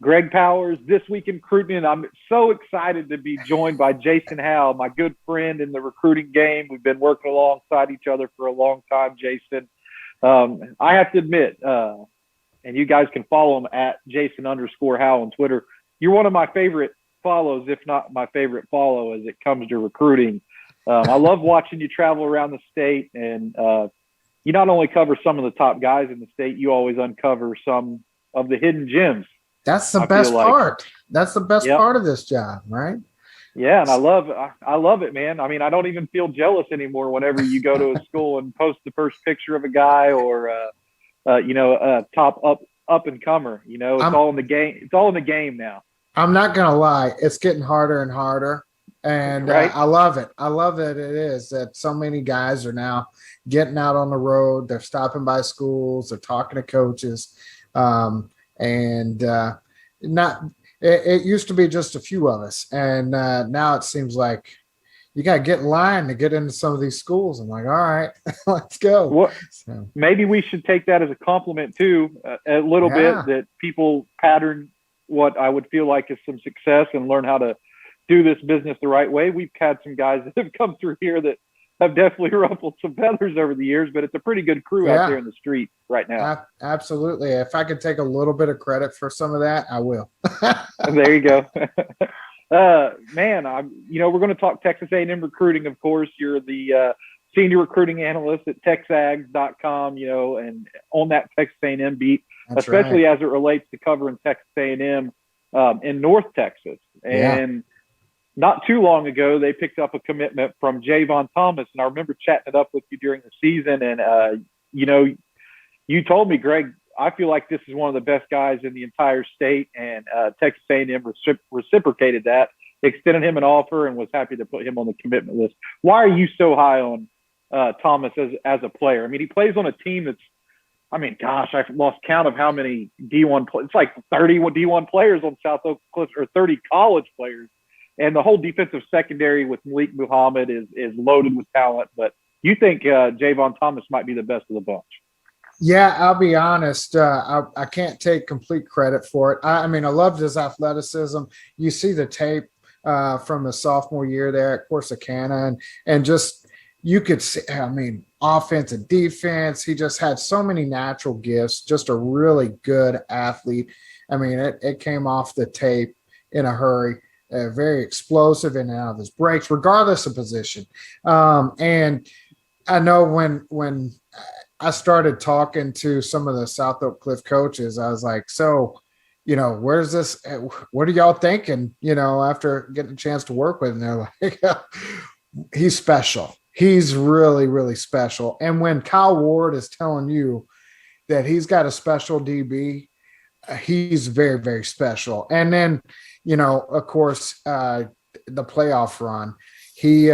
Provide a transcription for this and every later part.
Greg Powers, This Week in Recruiting. And I'm so excited to be joined by Jason Howell, my good friend in the recruiting game. We've been working alongside each other for a long time, Jason. I have to admit, and you guys can follow him at Jason_Howell on Twitter. You're one of my favorite follows, if not my favorite follow, as it comes to recruiting. I love watching you travel around the state, and you not only cover some of the top guys in the state, you always uncover some of the hidden gems. That's the best part. That's the best part of this job, right? Yeah, and I love it, man. I mean, I don't even feel jealous anymore whenever you go to a school and post the first picture of a guy or a top up and comer. You know, it's all in the game. It's all in the game now. I'm not gonna lie, it's getting harder and harder, and right? I love it. I love that it is that so many guys are now getting out on the road. They're stopping by schools. They're talking to coaches. It used to be just a few of us, and now it seems like you got to get in line to get into some of these schools. I'm like, all right, let's go. Well, maybe we should take that as a compliment too, a little bit, that people pattern what I would feel like is some success and learn how to do this business the right way. We've had some guys that have come through here that have definitely ruffled some feathers over the years, but it's a pretty good crew out there in the street right now. Absolutely. If I could take a little bit of credit for some of that, I will. There you go. Man, we're going to talk Texas A&M recruiting. Of course, you're the senior recruiting analyst at TexAgs.com, and on that Texas A&M beat, especially as it relates to covering Texas A&M in North Texas. And not too long ago, they picked up a commitment from Javon Thomas. And I remember chatting it up with you during the season. And, you told me, Greg, I feel like this is one of the best guys in the entire state. And Texas A&M reciprocated that, extended him an offer, and was happy to put him on the commitment list. Why are you so high on Thomas as a player? I mean, he plays on a team that's, I've lost count of how many D1 – it's like 30 D1 players on South Oak Cliff, or 30 college players. And the whole defensive secondary with Malik Muhammad is loaded with talent. But you think Javon Thomas might be the best of the bunch? Yeah, I'll be honest. I can't take complete credit for it. I loved his athleticism. You see the tape from his sophomore year there at Corsicana, and just you could see, offense and defense. He just had so many natural gifts, just a really good athlete. It came off the tape in a hurry. Very explosive in and out of his breaks, regardless of position. And I know when I started talking to some of the South Oak Cliff coaches, I was like, so, where's this? What are y'all thinking, after getting a chance to work with him? They're like, he's special. He's really, really special. And when Kyle Ward is telling you that he's got a special DB, he's very, very special. And then, of course, the playoff run, he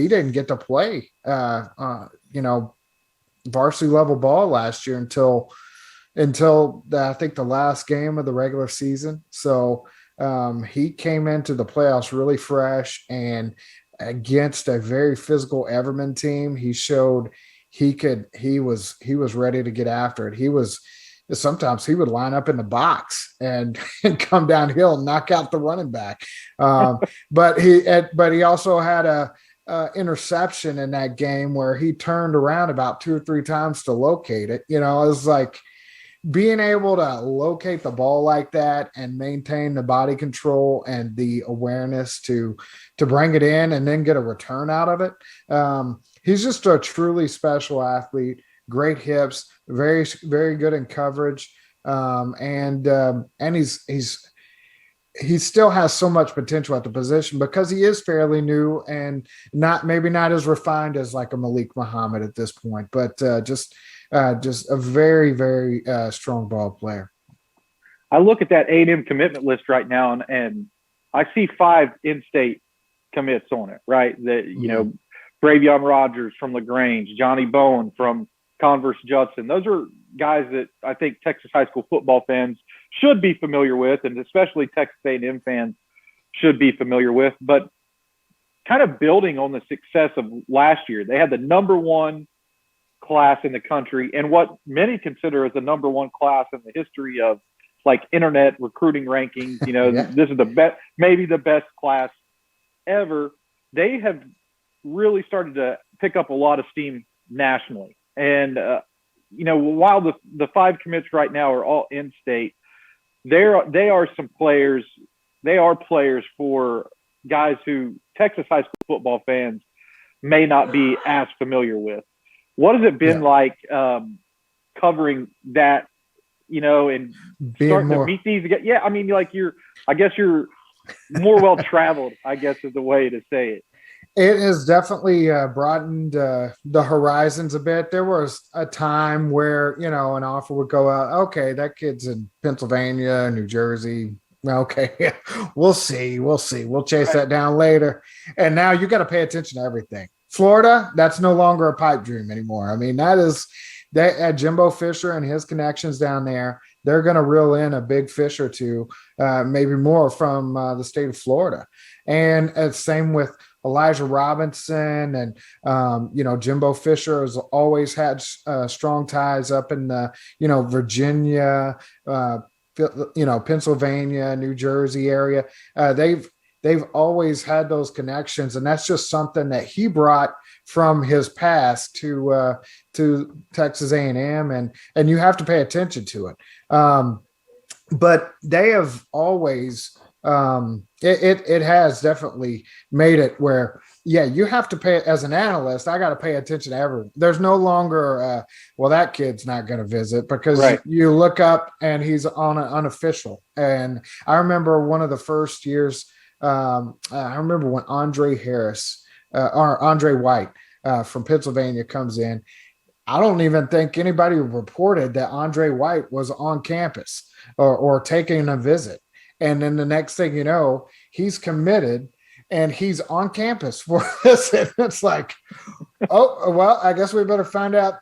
didn't get to play, varsity level ball last year until I think the last game of the regular season. So he came into the playoffs really fresh, and against a very physical Everman team, he showed he was ready to get after it. Sometimes he would line up in the box and come downhill and knock out the running back. But he also had a interception in that game where he turned around about 2 or 3 times to locate it. It was like being able to locate the ball like that and maintain the body control and the awareness to bring it in and then get a return out of it. He's just a truly special athlete. Great hips, very, very good in coverage, and he still has so much potential at the position because he is fairly new and maybe not as refined as like a Malik Muhammad at this point, but just a very, very strong ball player. I look at that A&M commitment list right now, and I see 5 in-state commits on it. Right, that Bravion Rogers from LaGrange, Johnny Bowen from Converse Judson. Those are guys that I think Texas high school football fans should be familiar with, and especially Texas A&M fans should be familiar with. But kind of building on the success of last year, they had the number 1 class in the country and what many consider as the number 1 class in the history of like internet recruiting rankings. You know, Yeah. this is the best, maybe the best class ever. They have really started to pick up a lot of steam nationally. And, you know, while the 5 commits right now are all in state, they are some players. They are players for guys who Texas high school football fans may not be as familiar with. What has it been like covering that, you know, and Being starting more, to meet these guys? Yeah, I mean, like I guess you're more well traveled, I guess is the way to say it. it has definitely broadened the horizons a bit. There was a time where, you know, an offer would go out. Okay, that kid's in Pennsylvania, New Jersey. Okay, we'll see. We'll see. We'll chase that down later. And now you got to pay attention to everything. Florida, that's no longer a pipe dream anymore. I mean, that Jimbo Fisher and his connections down there, they're going to reel in a big fish or two, maybe more from the state of Florida. And same with Elijah Robinson and, you know, Jimbo Fisher has always had strong ties up in the, you know, Virginia, you know, Pennsylvania, New Jersey area. They've always had those connections, and that's just something that he brought from his past to Texas A&M, and you have to pay attention to it. But they have always it has definitely made it where, yeah, you have to pay as an analyst. I got to pay attention to everyone. There's no longer well, that kid's not going to visit, because you look up and he's on an unofficial. And I remember one of the first years. I remember when Andre White from Pennsylvania comes in. I don't even think anybody reported that Andre White was on campus or taking a visit. And then the next thing you know, he's committed and he's on campus for this. And it's like, oh, well, I guess we better find out,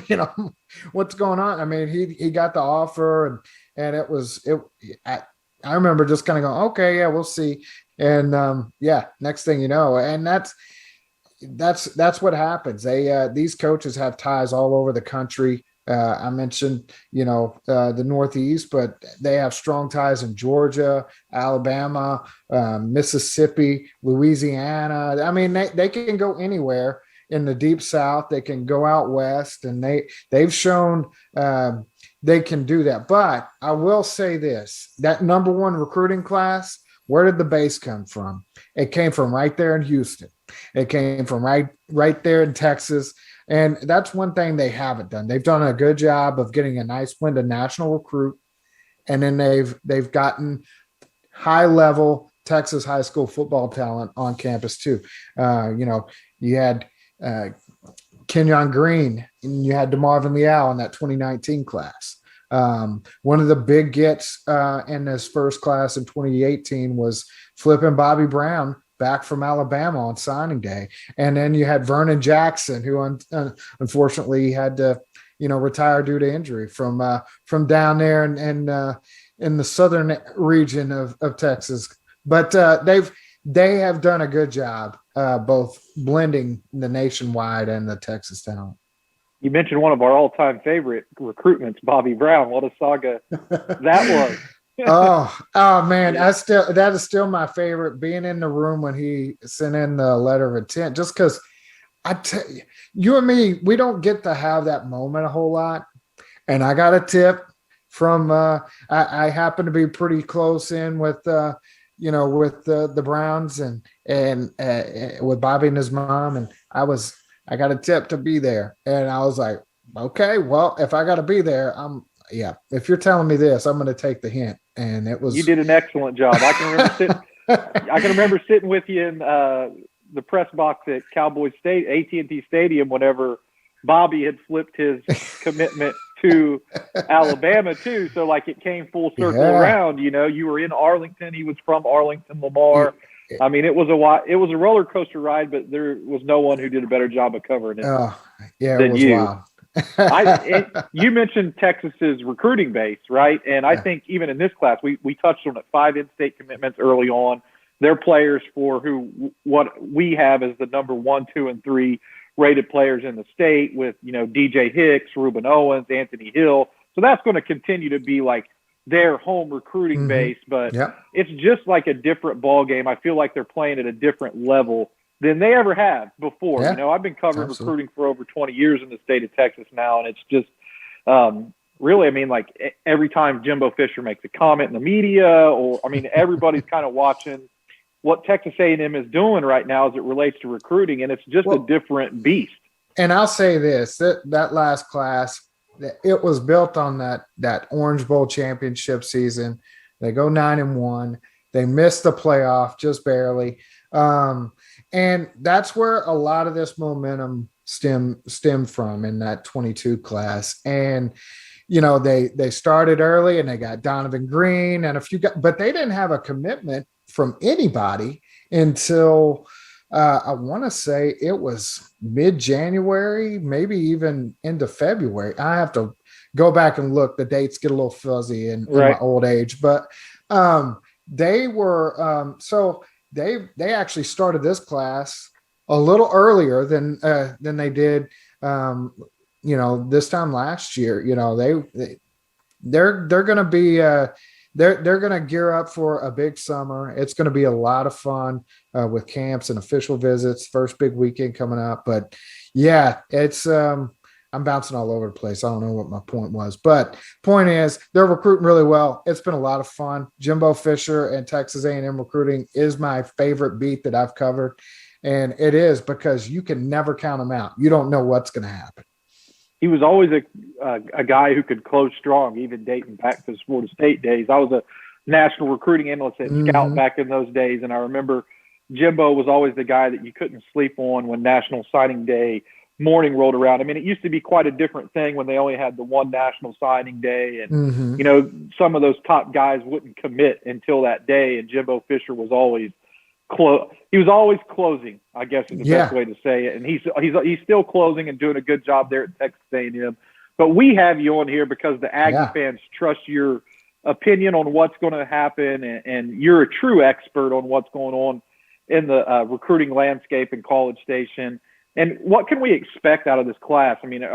you know, what's going on. I mean, he got the offer, and I remember just kind of going, okay, yeah, we'll see. And yeah, next thing you know, and that's what happens. These coaches have ties all over the country. I mentioned, you know, the Northeast, but they have strong ties in Georgia, Alabama, Mississippi, Louisiana. I mean, they can go anywhere in the deep South. They can go out west, and they've shown they can do that. But I will say this: that number 1 recruiting class, where did the base come from? It came from right there in Houston. It came from right there in Texas. And that's one thing they haven't done. They've done a good job of getting a nice blend of national recruit. And then they've gotten high level Texas high school football talent on campus too. You know, you had Kenyon Green, and you had DeMarvin Leal in that 2019 class. One of the big gets in this first class in 2018 was flipping Bobby Brown back from Alabama on signing day. And then you had Vernon Jackson, who unfortunately had to, you know, retire due to injury from down there and in the southern region of Texas. But they have done a good job both blending the nationwide and the Texas talent. You mentioned one of our all-time favorite recruitments, Bobby Brown. What a saga that was. oh man, that is still my favorite, being in the room when he sent in the letter of intent, just because I tell you and me, we don't get to have that moment a whole lot. And I got a tip from I happen to be pretty close in with you know, with the Browns and with Bobby and his mom, and I got a tip to be there, and I was like, okay, well, if I got to be there, if you're telling me this, I'm going to take the hint. And it was, you did an excellent job. I can remember sitting with you in the press box at Cowboy State, AT&T Stadium, whenever Bobby had flipped his commitment to Alabama too. So like it came full circle around, you know, you were in Arlington. He was from Arlington, Lamar. I mean, it was a roller coaster ride, but there was no one who did a better job of covering it. Than you. Wild. You mentioned Texas's recruiting base, right? And I think even in this class, we touched on it, 5 in-state commitments early on. They're players for what we have as the number 1, 2, and 3 rated players in the state, with, you know, DJ Hicks, Reuben Owens, Anthony Hill. So that's going to continue to be like their home recruiting base, but it's just like a different ball game. I feel like they're playing at a different level than they ever have before. Yeah, You know, I've been covering recruiting for over 20 years in the state of Texas now, and it's just really, I mean, like every time Jimbo Fisher makes a comment in the media, or I mean, everybody's kind of watching what Texas A&M is doing right now as it relates to recruiting, and it's just a different beast. And I'll say this, that last class, it was built on that Orange Bowl championship season. They go 9-1. They missed the playoff just barely. And that's where a lot of this momentum stemmed from in that 22 class. And, you know, they started early and they got Donovan Green and a few guys, but they didn't have a commitment from anybody until I want to say it was mid-January, maybe even into February. I have to go back and look. The dates get a little fuzzy in my old age, but they were so they actually started this class a little earlier than they did you know, this time last year. You know, they're going to be they're going to gear up for a big summer. It's going to be a lot of fun with camps and official visits. First big weekend coming up, but yeah, it's I'm bouncing all over the place. I don't know what my point was, but point is they're recruiting really well. It's been a lot of fun. Jimbo Fisher and Texas A&M recruiting is my favorite beat that I've covered, and it is because you can never count them out. You don't know what's going to happen. He was always a guy who could close strong, even dating back to his Florida State days. I was a national recruiting analyst at Scout back in those days, and I remember Jimbo was always the guy that you couldn't sleep on when National Signing Day morning rolled around. I mean, it used to be quite a different thing when they only had the one national signing day, and you know, some of those top guys wouldn't commit until that day, and Jimbo Fisher was always he was always closing, I guess is the best way to say it. And he's still closing and doing a good job there at Texas A&M. But we have you on here because the Aggie fans trust your opinion on what's going to happen, and you're a true expert on what's going on in the recruiting landscape in College Station. And what can we expect out of this class? I mean,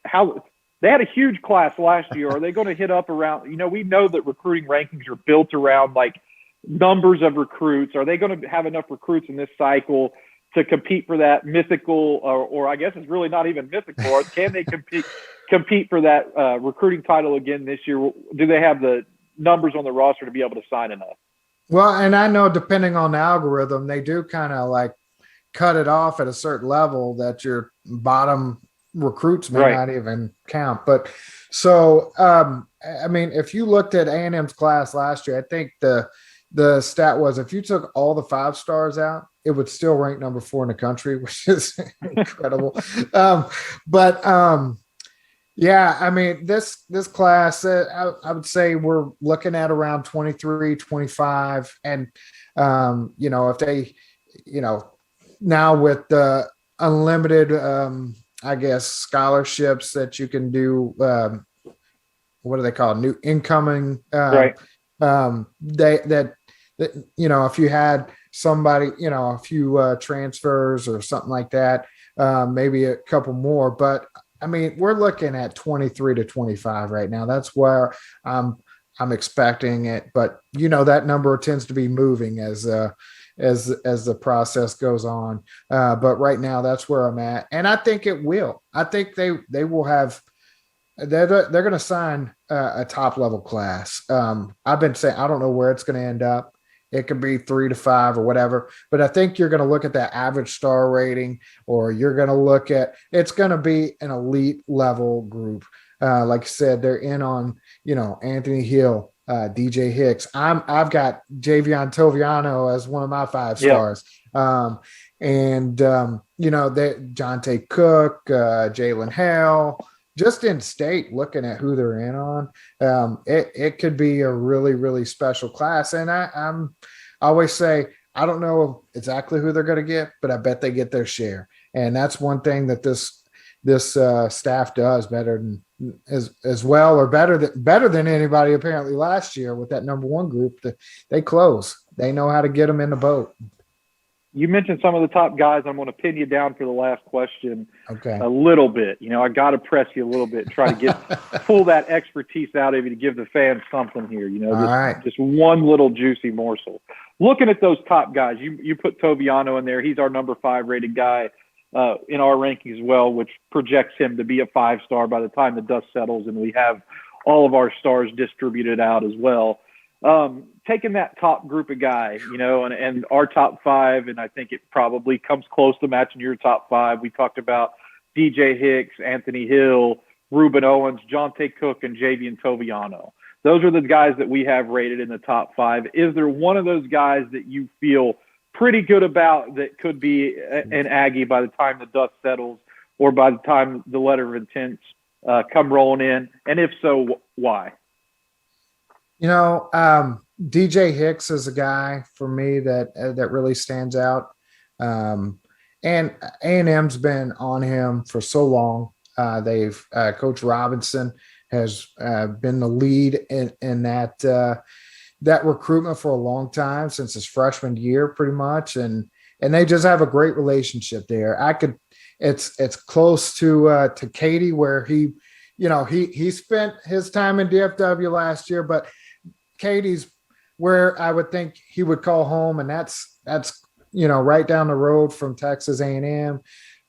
how they had a huge class last year. Are they going to hit up around, you know, we know that recruiting rankings are built around like numbers of recruits. Are they going to have enough recruits in this cycle to compete for that mythical, or I guess it's really not even mythical, or can they compete for that recruiting title again this year? Do they have the numbers on the roster to be able to sign enough? Well, and I know depending on the algorithm, they do kind of like cut it off at a certain level that your bottom recruits may not even count. But so, I mean, if you looked at A&M's class last year, I think the stat was if you took all the 5 stars out, it would still rank number 4 in the country, which is incredible. Yeah, I mean, this class, I would say we're looking at around 23, 25. And, you know, if they, you know, now with the unlimited, I guess, scholarships that you can do, what do they call it? New incoming, that, you know, if you had somebody, you know, a few transfers or something like that, maybe a couple more, but I mean, we're looking at 23 to 25 right now. That's where I'm expecting it, but you know, that number tends to be moving as the process goes on. But right now that's where I'm at. And I think it will, I think they will have, they're going to sign a top level class. I've been saying, I don't know where it's going to end up. It could be 3 to 5 or whatever, but I think you're going to look at that average star rating, or you're going to look at, it's going to be an elite level group. Like I said, they're in on, you know, Anthony Hill, DJ Hicks. I've got Javion Toviano as one of my 5 stars. And you know, Jonte Cook, Jalen Hale, just in state, looking at who they're in on, it could be a really, really special class. And I always say, I don't know exactly who they're going to get, but I bet they get their share. And that's one thing that this staff does better than as well, or better than anybody apparently last year with that number 1 group. That they close. They know how to get them in the boat. you mentioned some of the top guys. I'm going to pin you down for the last question Okay. a little bit. I got to press you a little bit, try to pull that expertise out of you to give the fans something here. All right. Just one little juicy morsel. Looking at those top guys, you put Toviano in there. He's our number 5 rated guy in our rankings as well, which projects him to be a 5-star by the time the dust settles and we have all of our stars distributed out as well. Taking that top group of guys, and our top 5, and I think it probably comes close to matching your top 5. We talked about DJ Hicks, Anthony Hill, Reuben Owens, Jonte Cook, and Javian Toviano. Those are the guys that we have rated in the top 5. Is there one of those guys that you feel pretty good about that could be an Aggie by the time the dust settles or by the time the letter of intents come rolling in? And if so, why? DJ Hicks is a guy for me that really stands out. And A&M's been on him for so long. Coach Robinson has been the lead in that recruitment for a long time, since his freshman year, pretty much. And they just have a great relationship there. It's close to Katie, where he spent his time in DFW last year, but Katie's where I would think he would call home, and that's right down the road from Texas A&M,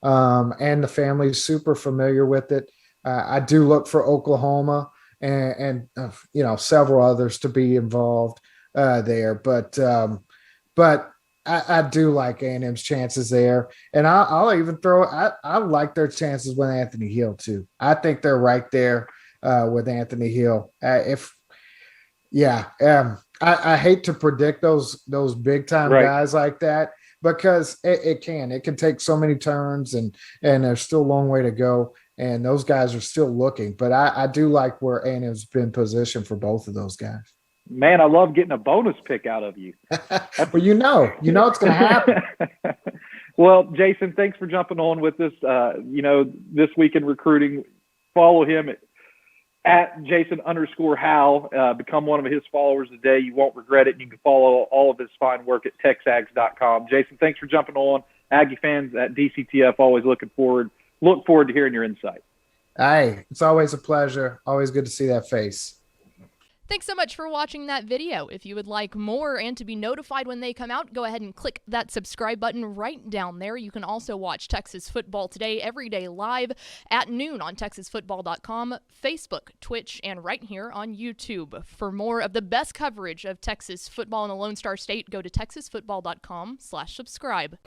and the family's super familiar with it. I do look for Oklahoma and several others to be involved there, but I do like A&M's chances there, and I'll even throw I like their chances with Anthony Hill too. I think they're right there with Anthony Hill. I hate to predict those big time guys like that, because it can take so many turns, and there's still a long way to go, and those guys are still looking. But I do like where A&M's been positioned for both of those guys. Man, I love getting a bonus pick out of you. Well, it's going to happen. Well, Jason, thanks for jumping on with us. This week in recruiting, follow him at Jason_Howell. Become one of his followers today. You won't regret it. You can follow all of his fine work at TexAgs.com. Jason, thanks for jumping on. Aggie fans at DCTF, always look forward to hearing your insight. Hey, it's always a pleasure. Always good to see that face. Thanks so much for watching that video. If you would like more and to be notified when they come out, go ahead and click that subscribe button right down there. You can also watch Texas Football Today every day live at noon on TexasFootball.com, Facebook, Twitch, and right here on YouTube. For more of the best coverage of Texas football in the Lone Star State, go to TexasFootball.com/subscribe.